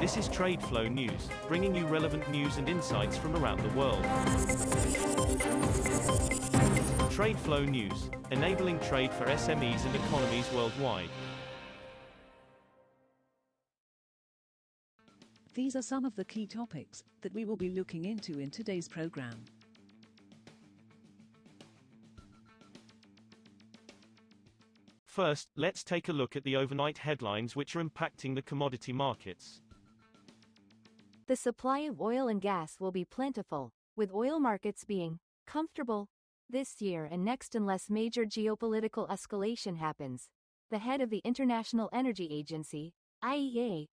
This is Trade Flow News, bringing you relevant news and insights from around the world. Trade Flow News, enabling trade for SMEs and economies worldwide. These are some of the key topics that we will be looking into in today's program. First, let's take a look at the overnight headlines which are impacting the commodity markets. The supply of oil and gas will be plentiful, with oil markets being comfortable this year and next unless major geopolitical escalation happens, the head of the International Energy Agency, IEA,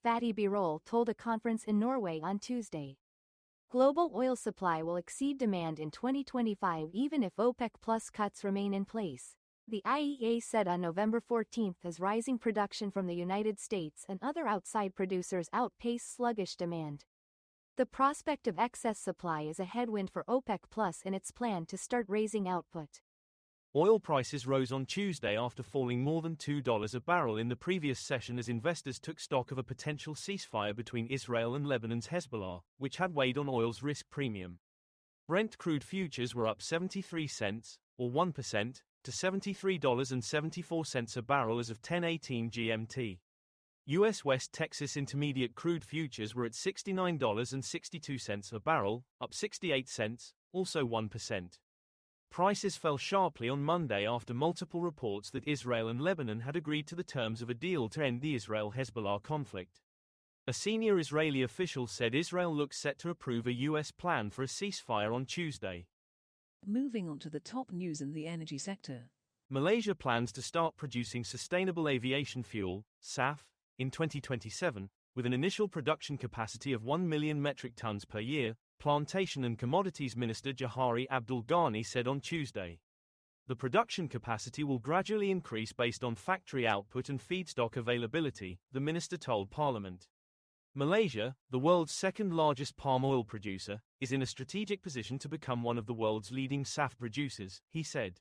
Fatih Birol told a conference in Norway on Tuesday. Global oil supply will exceed demand in 2025 even if OPEC Plus cuts remain in place, the IEA said on November 14 as rising production from the United States and other outside producers outpace sluggish demand. The prospect of excess supply is a headwind for OPEC Plus in its plan to start raising output. Oil prices rose on Tuesday after falling more than $2 a barrel in the previous session as investors took stock of a potential ceasefire between Israel and Lebanon's Hezbollah, which had weighed on oil's risk premium. Brent crude futures were up 73 cents, or 1%, to $73.74 a barrel as of 10:18 GMT. U.S. West Texas Intermediate crude futures were at $69.62 a barrel, up 68 cents, also 1%. Prices fell sharply on Monday after multiple reports that Israel and Lebanon had agreed to the terms of a deal to end the Israel-Hezbollah conflict. A senior Israeli official said Israel looks set to approve a U.S. plan for a ceasefire on Tuesday. Moving on to the top news in the energy sector. Malaysia plans to start producing sustainable aviation fuel, SAF, in 2027, with an initial production capacity of 1 million metric tons per year, Plantation and Commodities Minister Johari Abdul Ghani said on Tuesday. The production capacity will gradually increase based on factory output and feedstock availability, the minister told Parliament. Malaysia, the world's second-largest palm oil producer, is in a strategic position to become one of the world's leading SAF producers, he said.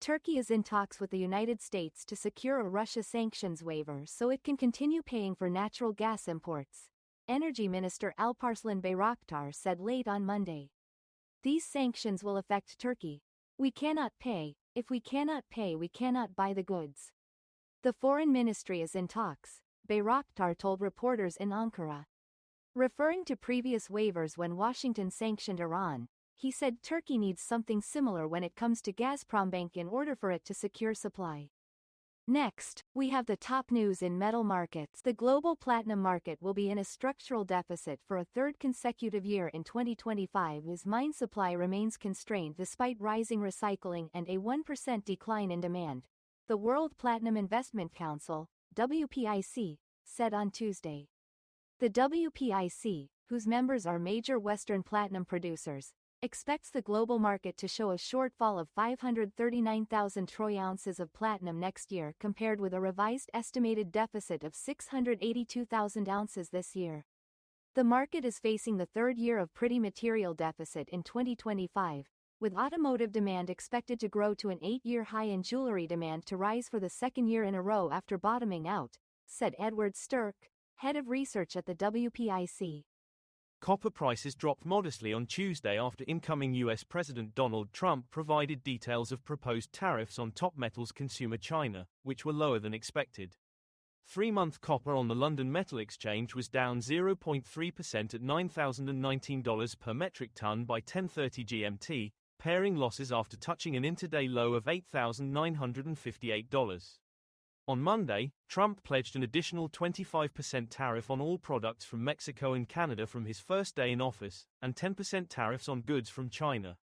Turkey is in talks with the United States to secure a Russia sanctions waiver so it can continue paying for natural gas imports, Energy Minister Alparslan Bayraktar said late on Monday. These sanctions will affect Turkey. We cannot pay. If we cannot pay, we cannot buy the goods. The foreign ministry is in talks, Bayraktar told reporters in Ankara. Referring to previous waivers when Washington sanctioned Iran, he said Turkey needs something similar when it comes to Gazprombank in order for it to secure supply. Next, we have the top news in metal markets. The global platinum market will be in a structural deficit for a third consecutive year in 2025 as mine supply remains constrained despite rising recycling and a 1% decline in demand, the World Platinum Investment Council, WPIC, said on Tuesday. The WPIC, whose members are major Western platinum producers, expects the global market to show a shortfall of 539,000 troy ounces of platinum next year compared with a revised estimated deficit of 682,000 ounces this year. The market is facing the third year of pretty material deficit in 2025, with automotive demand expected to grow to an 8-year high and jewelry demand to rise for the second year in a row after bottoming out, said Edward Stirk, head of research at the WPIC. Copper prices dropped modestly on Tuesday after incoming U.S. President Donald Trump provided details of proposed tariffs on top metals consumer China, which were lower than expected. 3-month copper on the London Metal Exchange was down 0.3% at $9,019 per metric ton by 10:30 GMT, pairing losses after touching an intraday low of $8,958. On Monday, Trump pledged an additional 25% tariff on all products from Mexico and Canada from his first day in office, and 10% tariffs on goods from China.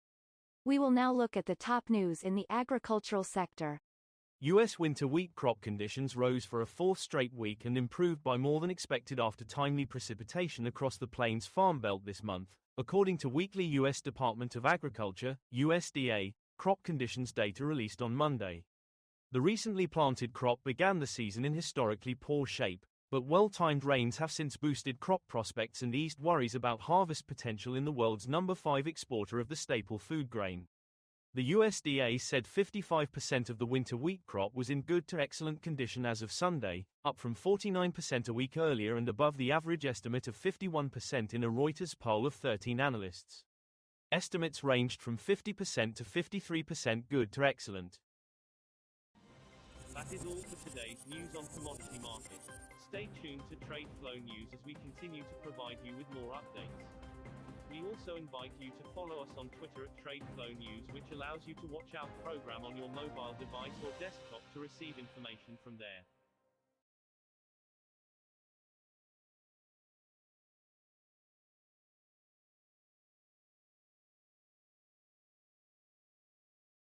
We will now look at the top news in the agricultural sector. U.S. winter wheat crop conditions rose for a fourth straight week and improved by more than expected after timely precipitation across the Plains Farm Belt this month, according to weekly U.S. Department of Agriculture, USDA, crop conditions data released on Monday. The recently planted crop began the season in historically poor shape, but well-timed rains have since boosted crop prospects and eased worries about harvest potential in the world's number 5 exporter of the staple food grain. The USDA said 55% of the winter wheat crop was in good to excellent condition as of Sunday, up from 49% a week earlier and above the average estimate of 51% in a Reuters poll of 13 analysts. Estimates ranged from 50% to 53% good to excellent. That is all for today's news on commodity markets. Stay tuned to Trade Flow News as we continue to provide you with more updates. We also invite you to follow us on Twitter at TradeFlow News, which allows you to watch our program on your mobile device or desktop to receive information from there.